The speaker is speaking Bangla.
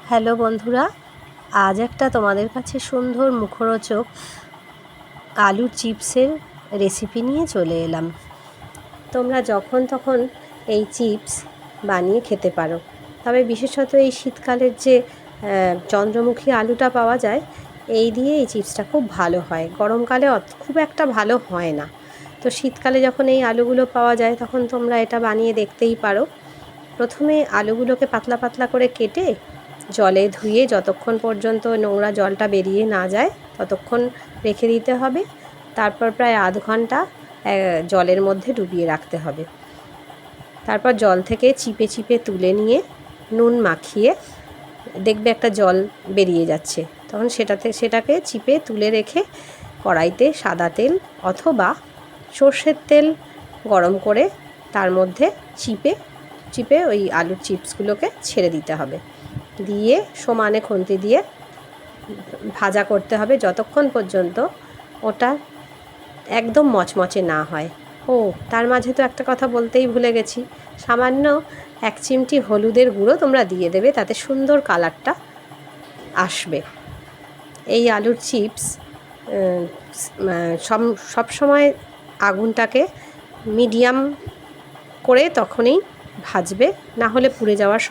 হ্যালো বন্ধুরা, আজ একটা তোমাদের কাছে সুন্দর মুখরোচক আলুর চিপসের রেসিপি নিয়ে চলে এলাম। তোমরা যখন তখন এই চিপস বানিয়ে খেতে পারো, তবে বিশেষত এই শীতকালের যে চন্দ্রমুখী আলুটা পাওয়া যায়, এই দিয়ে এই চিপসটা খুব ভালো হয়। গরমকালে খুব একটা ভালো হয় না, তো শীতকালে যখন এই আলুগুলো পাওয়া যায় তখন তোমরা এটা বানিয়ে দেখতেই পারো। প্রথমে আলুগুলোকে পাতলা পাতলা করে কেটে জলে ধুয়ে যতক্ষণ পর্যন্ত নোংরা জলটা বেরিয়ে না যায় ততক্ষণ রেখে দিতে হবে। তারপর প্রায় আধ ঘন্টা জলের মধ্যে ডুবিয়ে রাখতে হবে। তারপর জল থেকে চিপে চিপে তুলে নিয়ে নুন মাখিয়ে দেখবে একটা জল বেরিয়ে যাচ্ছে, তখন সেটাকে চিপে তুলে রেখে কড়াইতে সাদা তেল অথবা সর্ষের তেল গরম করে তার মধ্যে চিপে চিপে ওই আলুর চিপসগুলোকে ছেড়ে দিতে হবে। দিয়ে সমানে খুন্তি দিয়ে ভাজা করতে হবে যতক্ষণ পর্যন্ত ওটা একদম মচমচে না হয়। তার মাঝে তো একটা কথা বলতেই ভুলে গেছি, সামান্য 1 চিমটি হলুদের গুঁড়ো তোমরা দিয়ে দেবে, তাতে সুন্দর কালারটা আসবে। এই আলুর চিপস সব সময় আগুনটাকে মিডিয়াম করে তখনই ভাজবে, না হলে পুড়ে যাওয়ার